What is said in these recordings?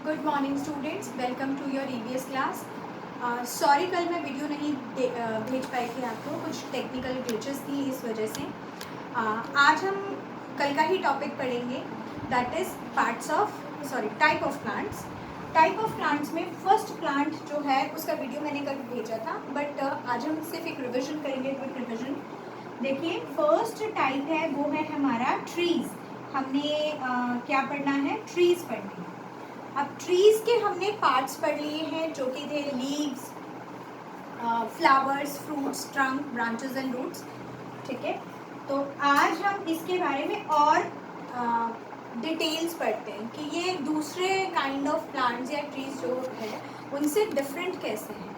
Good morning students, welcome to your EVS class. Sorry कल मैं video नहीं भेज पाई थी आपको, कुछ टेक्निकल ग्लिचेस थी इस वजह से। आज हम कल का ही टॉपिक पढ़ेंगे, that is type of plants. Type of plants में फर्स्ट प्लांट जो है उसका वीडियो मैंने कल भेजा था, बट आज हम सिर्फ एक रिविजन करेंगे, क्विक रिविजन। देखिए, फर्स्ट टाइप है वो है हमारा ट्रीज़। हमने क्या पढ़ना है? ट्रीज़ पढ़नी है। अब ट्रीज़ के हमने पार्ट्स पढ़ लिए हैं जो कि थे leaves, flowers, fruits, trunk, branches and roots. ठीक है, तो आज हम इसके बारे में और डिटेल्स पढ़ते हैं कि ये दूसरे काइंड ऑफ प्लांट्स या ट्रीज जो है उनसे डिफरेंट कैसे हैं।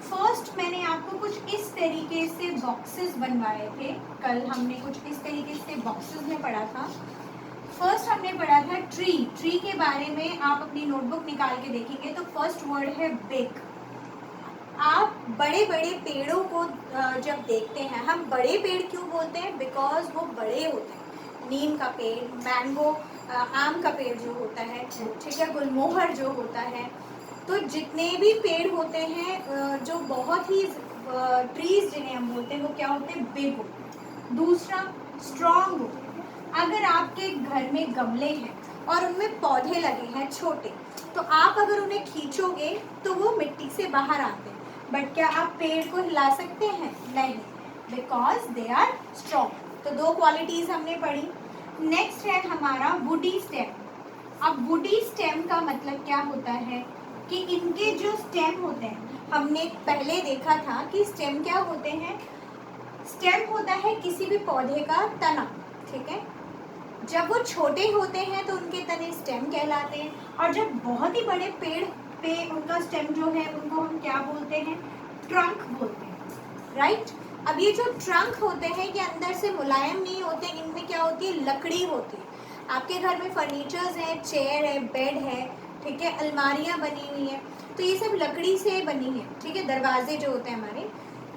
फर्स्ट मैंने आपको कुछ इस तरीके से बॉक्सेस बनवाए थे, कल हमने कुछ इस तरीके से बॉक्सेस में पढ़ा था। फर्स्ट हमने पढ़ा था ट्री। ट्री के बारे में आप अपनी नोटबुक निकाल के देखेंगे तो फर्स्ट वर्ड है बिग। आप बड़े बड़े पेड़ों को जब देखते हैं, हम बड़े पेड़ क्यों बोलते हैं? बिकॉज वो बड़े होते हैं। नीम का पेड़, मैंगो, आम का पेड़ जो होता है, ठीक है, गुलमोहर जो होता है, तो जितने भी पेड़ होते हैं जो बहुत ही ट्रीज जिन्हें हम बोलते हैं वो क्या होते हैं? बिग होते हैं। दूसरा, स्ट्रॉन्ग होते हैं। अगर आपके घर में गमले हैं और उनमें पौधे लगे हैं छोटे, तो आप अगर उन्हें खींचोगे तो वो मिट्टी से बाहर आते हैं, बट क्या आप पेड़ को हिला सकते हैं? नहीं, बिकॉज दे आर स्ट्रॉन्ग। तो दो क्वालिटीज हमने पढ़ी। नेक्स्ट है हमारा वुडी स्टेम। अब वुडी स्टेम का मतलब क्या होता है कि इनके जो स्टेम होते हैं, हमने पहले देखा था कि स्टेम क्या होते हैं। स्टेम होता है किसी भी पौधे का तना, ठीक है। जब वो छोटे होते हैं तो उनके तने स्टेम कहलाते हैं, और जब बहुत ही बड़े पेड़ पे उनका स्टेम जो है उनको हम क्या बोलते हैं? ट्रंक बोलते हैं, राइट। अब ये जो ट्रंक होते हैं ये अंदर से मुलायम नहीं होते, इनमें क्या होती है? लकड़ी होती है। आपके घर में फर्नीचर्स हैं, चेयर है, बेड है, ठीक है, अलमारियाँ बनी हुई हैं, तो ये सब लकड़ी से बनी है, ठीक है। दरवाजे जो होते हैं हमारे,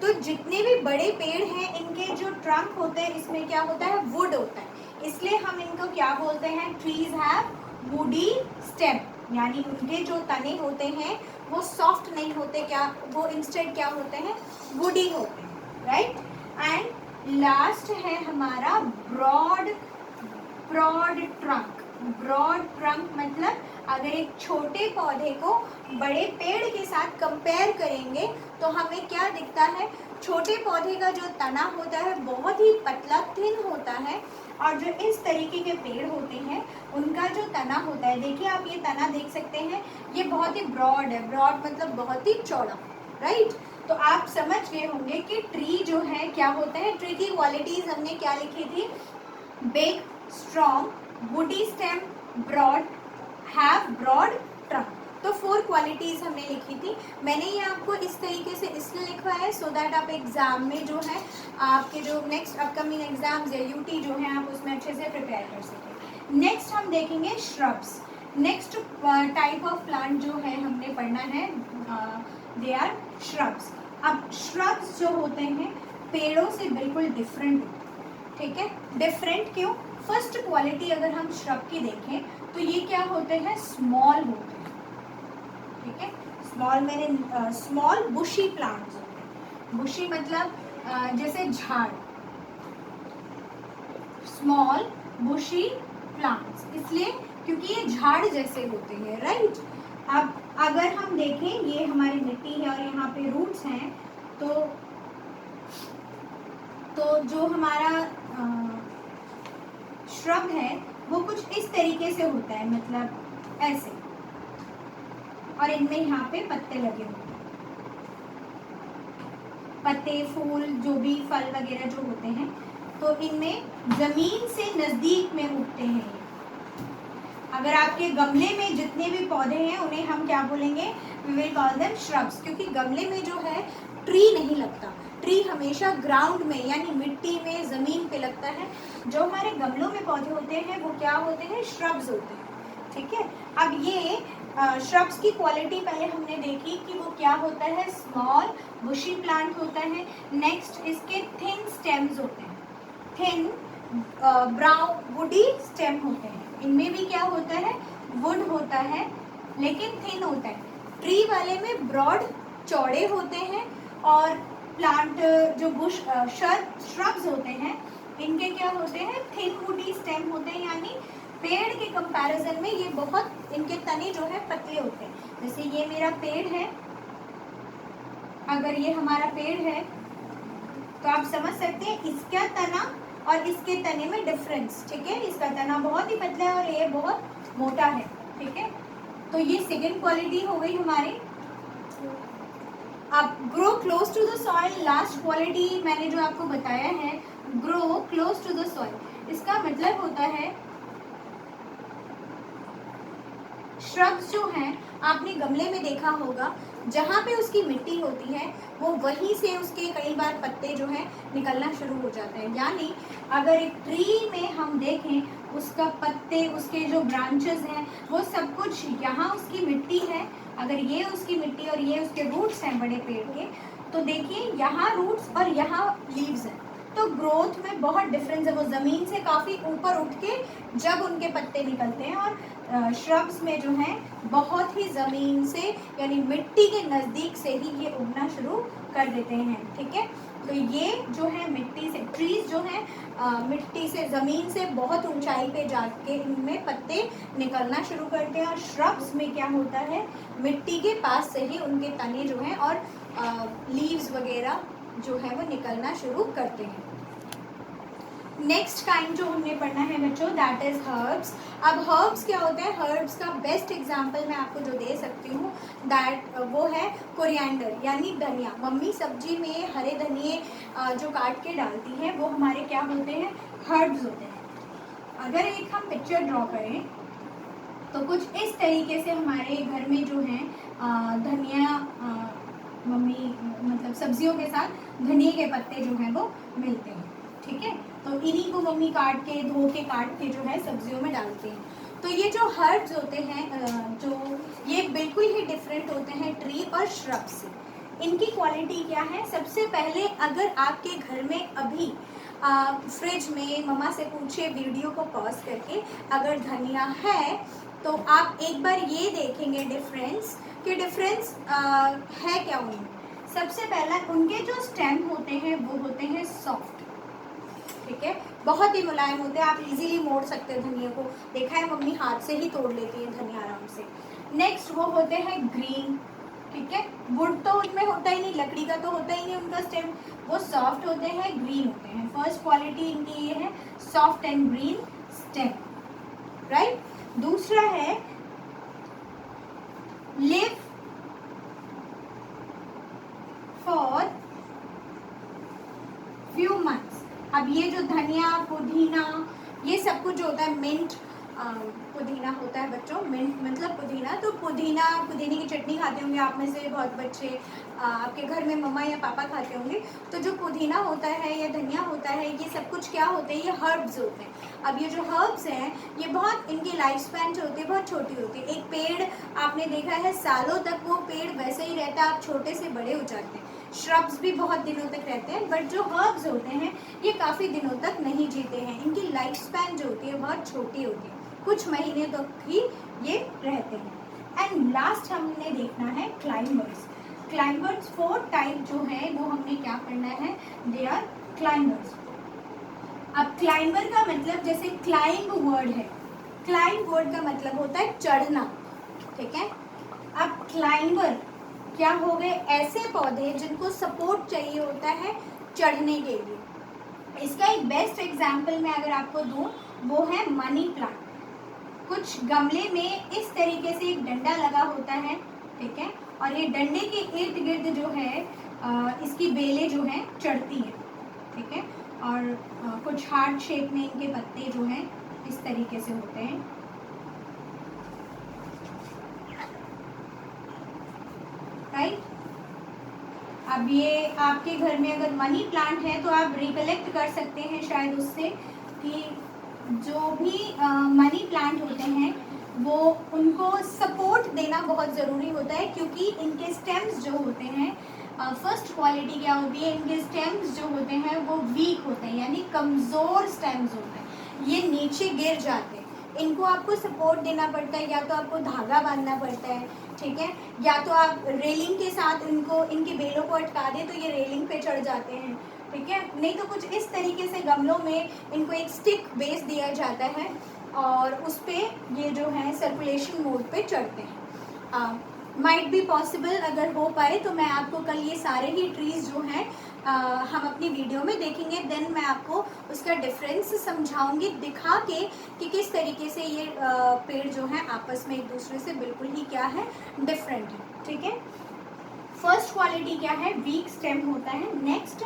तो जितने भी बड़े पेड़ हैं इनके जो ट्रंक होते हैं इसमें क्या होता है? वुड होता है। इसलिए हम इनको क्या बोलते हैं? ट्रीज हैव वुडी स्टेम, यानी उनके जो तने होते हैं वो सॉफ्ट नहीं होते, क्या वो इंस्टेड क्या होते हैं? वुडी होते हैं, राइट। एंड लास्ट है हमारा broad broad trunk. Broad trunk मतलब अगर एक छोटे पौधे को बड़े पेड़ के साथ कंपेयर करेंगे तो हमें क्या दिखता है? छोटे पौधे का जो तना होता है बहुत ही पतला, थिन होता है, और जो इस तरीके के पेड़ होते हैं उनका जो तना होता है, देखिए आप ये तना देख सकते हैं, ये बहुत ही ब्रॉड है। ब्रॉड मतलब बहुत ही चौड़ा, राइट। तो आप समझ गए होंगे कि ट्री जो है क्या होता है। ट्री की क्वालिटीज हमने क्या लिखी थी? Big, strong, woody stem, broad, have broad trunk. तो 4 क्वालिटीज हमने लिखी थी। मैंने ये आपको इस तरीके से इसलिए लिखवाया है सो दैट आप एग्जाम में जो है, आपके जो नेक्स्ट अपकमिंग एग्जाम्स या यूटी जो है, आप उसमें अच्छे से प्रिपेयर कर सकें। नेक्स्ट हम देखेंगे shrubs. Next type of plant जो है हमने पढ़ना है, दे आर श्रब्स। अब श्रब्स जो होते हैं पेड़ों से बिल्कुल डिफरेंट होते हैं, ठीक है। डिफरेंट क्यों? फर्स्ट क्वालिटी अगर हम श्रब की देखें तो ये क्या होते हैं? स्मॉल होते हैं, ठीक है। स्मॉल मैंने स्मॉल बुशी प्लांट्स होते हैं। बुशी मतलब जैसे झाड़, स्मॉल बुशी प्लांट्स, इसलिए क्योंकि ये झाड़ जैसे होते हैं, राइट। अब अगर हम देखें, ये हमारी मिट्टी है और यहाँ पे रूट्स हैं, तो जो हमारा श्रब है वो कुछ इस तरीके से होता है, मतलब ऐसे, और इनमें यहाँ पे पत्ते लगे होते हैं। पत्ते, फूल, जो भी फल वगैरह जो होते हैं, तो इनमें जमीन से नजदीक में उगते हैं। अगर आपके गमले में जितने भी पौधे हैं उन्हें हम क्या बोलेंगे? We will call them shrubs, क्योंकि गमले में जो है ट्री नहीं लगता। ट्री हमेशा ग्राउंड में यानी मिट्टी में, ज़मीन पे लगता है। जो हमारे गमलों में पौधे होते हैं वो क्या होते हैं? श्रब्स होते हैं, ठीक है। अब ये श्रब्स की क्वालिटी पहले हमने देखी कि वो क्या होता है? स्मॉल बुशी प्लांट होता है। नेक्स्ट इसके थिन स्टेम्स होते हैं, थिन ब्राउन वुडी स्टेम होते हैं। इनमें भी क्या होता है? वुड होता है, लेकिन थिन होता है। ट्री वाले में ब्रॉड चौड़े होते हैं, और प्लांट जो बुश श्रब्स होते हैं इनके क्या होते हैं, थिन वुडी स्टेम होते हैं, यानी पेड़ के कंपैरिजन में ये बहुत इनके तने जो है पतले होते हैं। जैसे ये मेरा पेड़ है, अगर ये हमारा पेड़ है तो आप समझ सकते हैं इसका तना और इसके तने में डिफरेंस, ठीक है। इसका तना बहुत ही पतला है और ये बहुत मोटा है, ठीक है। तो ये सेकेंड क्वालिटी हो गई हमारी। अब grow close to the soil, last quality मैंने जो आपको बताया है, grow close to the soil, इसका मतलब होता है श्रब्स जो हैं आपने गमले में देखा होगा, जहाँ पे उसकी मिट्टी होती है वो वहीं से उसके कई बार पत्ते जो हैं निकलना शुरू हो जाते हैं। यानी अगर एक ट्री में हम देखें उसका पत्ते, उसके जो ब्रांचेस हैं वो सब कुछ यहाँ उसकी मिट्टी है, अगर ये उसकी मिट्टी और ये उसके रूट्स हैं बड़े पेड़ के, तो देखिए यहाँ रूट्स और यहाँ लीव्स हैं, तो ग्रोथ में बहुत डिफरेंस है। वो ज़मीन से काफ़ी ऊपर उठ के जब उनके पत्ते निकलते हैं, और श्रब्स में जो है बहुत ही ज़मीन से यानी मिट्टी के नज़दीक से ही ये उगना शुरू कर देते हैं, ठीक है। तो ये जो है मिट्टी से, ट्रीज जो हैं मिट्टी से, ज़मीन से बहुत ऊंचाई पे जाके इनमें पत्ते निकलना शुरू करते हैं, और श्रब्स में क्या होता है, मिट्टी के पास से ही उनके तने जो हैं और लीव्स वगैरह जो है वो निकलना शुरू करते हैं। नेक्स्ट काइंड जो हमने पढ़ना है बच्चों, दैट इज हर्ब्स। अब हर्ब्स क्या होते हैं, हर्ब्स का बेस्ट एग्जांपल मैं आपको जो दे सकती हूँ दैट वो है कोरिएंडर, यानी धनिया। मम्मी सब्जी में हरे धनिए जो काट के डालती हैं वो हमारे क्या होते हैं, हर्ब्स होते हैं। अगर एक हम पिक्चर ड्रॉ करें तो कुछ इस तरीके से हमारे घर में जो है धनिया, मम्मी मतलब सब्जियों के साथ धनिए के पत्ते जो हैं वो मिलते हैं, ठीक है। तो इन्हीं को मम्मी काट के, धो के, काट के जो है सब्जियों में डालते हैं। तो ये जो हर्ब्स होते हैं जो ये बिल्कुल ही डिफरेंट होते हैं ट्री और श्रब से। इनकी क्वालिटी क्या है, सबसे पहले अगर आपके घर में अभी फ्रिज में मम्मा से पूछे वीडियो को पॉज करके, अगर धनिया है तो आप एक बार ये देखेंगे डिफरेंस कि डिफरेंस है क्या उनमें। सबसे पहला उनके जो स्टेम होते हैं वो होते हैं सॉफ्ट, ठीक है, बहुत ही मुलायम होते हैं, आप इजीली मोड़ सकते हैं धनिया को, देखा है मम्मी हाथ से ही तोड़ लेती है धनिया आराम से। नेक्स्ट वो होते हैं ग्रीन, ठीक है, वुड तो उनमें होता ही नहीं, लकड़ी का तो होता ही नहीं उनका स्टेम, वो सॉफ्ट होते हैं, ग्रीन होते हैं। फर्स्ट क्वालिटी इनकी ये है, soft and green stem, right. दूसरा है लिव फॉर फ्यू मंथ्स। अब ये जो धनिया, पुदीना, ये सब कुछ जो होता है, मिंट, पुदीना होता है बच्चों, मिंट मतलब पुदीना, तो पुदीने की चटनी खाते होंगे आप में से बहुत बच्चे, आपके घर में मम्मा या पापा खाते होंगे। तो जो पुदीना होता है या धनिया होता है, ये सब कुछ क्या होते हैं, ये हर्ब्स होते हैं। अब ये जो हर्ब्स हैं ये बहुत, इनकी लाइफ स्पैन जो होती है बहुत छोटी होती है। एक पेड़ आपने देखा है सालों तक वो पेड़ वैसे ही रहता है, आप छोटे से बड़े हो जाते हैं। श्रब्स भी बहुत दिनों तक रहते हैं, बट जो हर्ब्स होते हैं ये काफ़ी दिनों तक नहीं जीते हैं, इनकी लाइफ स्पैन जो होती है बहुत छोटी होती है, कुछ महीने तक ही ये रहते हैं। एंड लास्ट हमने देखना है क्लाइंबर्स। क्लाइंबर्स 4 टाइप जो है वो हमने क्या पढ़ना है, दे आर क्लाइंबर्स। अब क्लाइंबर का मतलब, जैसे क्लाइंब वर्ड है, क्लाइंब वर्ड का मतलब होता है चढ़ना, ठीक है। अब क्लाइंबर क्या हो गए, ऐसे पौधे जिनको सपोर्ट चाहिए होता है चढ़ने के लिए। इसका एक बेस्ट एग्जाम्पल मैं अगर आपको दूं वो है मनी प्लांट। कुछ गमले में इस तरीके से एक डंडा लगा होता है, ठीक है, और ये डंडे के इर्द गिर्द जो है इसकी बेलें जो हैं चढ़ती हैं, ठीक है, और कुछ हार्ट शेप में इनके पत्ते जो हैं इस तरीके से होते हैं, राइट। अब ये आपके घर में अगर मनी प्लांट है तो आप रिकलेक्ट कर सकते हैं शायद उससे कि जो भी मनी प्लांट होते हैं वो उनको सपोर्ट देना बहुत ज़रूरी होता है, क्योंकि इनके स्टेम्स जो होते हैं, फर्स्ट क्वालिटी क्या होती है, इनके स्टेम्स जो होते हैं वो वीक होते हैं, यानी कमज़ोर स्टेम्स होते हैं, ये नीचे गिर जाते हैं। इनको आपको सपोर्ट देना पड़ता है, या तो आपको धागा बांधना पड़ता है, ठीक है, या तो आप रेलिंग के साथ इनको, इनकी बेलों को अटका दें तो ये रेलिंग पे चढ़ जाते हैं, ठीक है। नहीं तो कुछ इस तरीके से गमलों में इनको एक स्टिक बेस दिया जाता है और उस पर ये जो है सर्कुलेशन मोड पे चढ़ते हैं। माइट बी पॉसिबल, अगर हो पाए तो मैं आपको कल ये सारे ही ट्रीज़ जो हैं हम अपनी वीडियो में देखेंगे, देन मैं आपको उसका डिफरेंस समझाऊंगी, दिखा के कि किस तरीके से ये पेड़ जो हैं आपस में एक दूसरे से बिल्कुल ही क्या है, डिफरेंट है, ठीक है। फर्स्ट क्वालिटी क्या है, वीक स्टेम होता है। नेक्स्ट,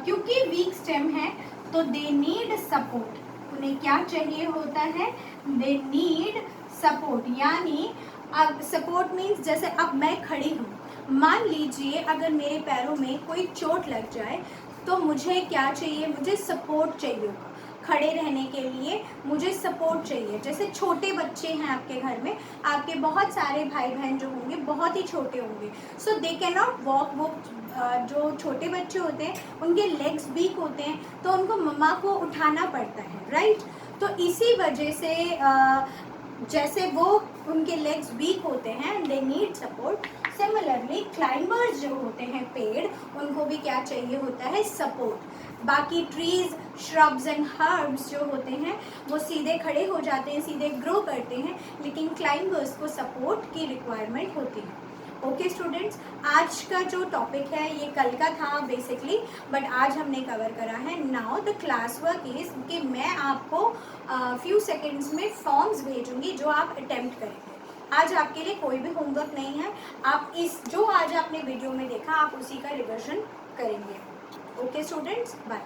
क्योंकि वीक स्टेम है तो दे नीड सपोर्ट, उन्हें क्या चाहिए होता है, दे नीड सपोर्ट, यानी अब सपोर्ट मीन्स जैसे अब मैं खड़ी हूँ, मान लीजिए अगर मेरे पैरों में कोई चोट लग जाए तो मुझे क्या चाहिए, मुझे सपोर्ट चाहिए होगा खड़े रहने के लिए, मुझे सपोर्ट चाहिए। जैसे छोटे बच्चे हैं आपके घर में, आपके बहुत सारे भाई बहन जो होंगे बहुत ही छोटे होंगे, सो दे कैन नॉट वॉक, वो जो छोटे बच्चे होते हैं उनके लेग्स वीक होते हैं तो उनको मम्मा को उठाना पड़ता है, राइट। तो इसी वजह से जैसे वो उनके लेग्स वीक होते हैं, they need support. Similarly climbers जो होते हैं पेड़, उनको भी क्या चाहिए होता है, सपोर्ट। बाकी ट्रीज, श्रब्स एंड हर्ब्स जो होते हैं वो सीधे खड़े हो जाते हैं, सीधे ग्रो करते हैं, लेकिन क्लाइंबर्स को सपोर्ट की रिक्वायरमेंट होती है। ओके स्टूडेंट्स, आज का जो टॉपिक है ये कल का था बेसिकली, बट आज हमने कवर करा है। Now the class work is कि मैं आपको फ्यू सेकेंड्स में फॉर्म्स भेजूंगी जो आप अटेम्प्ट करेंगे। आज आपके लिए कोई भी होमवर्क नहीं है, आप इस जो आज आपने वीडियो में देखा आप उसी का रिवर्जन करेंगे। Okay students, bye.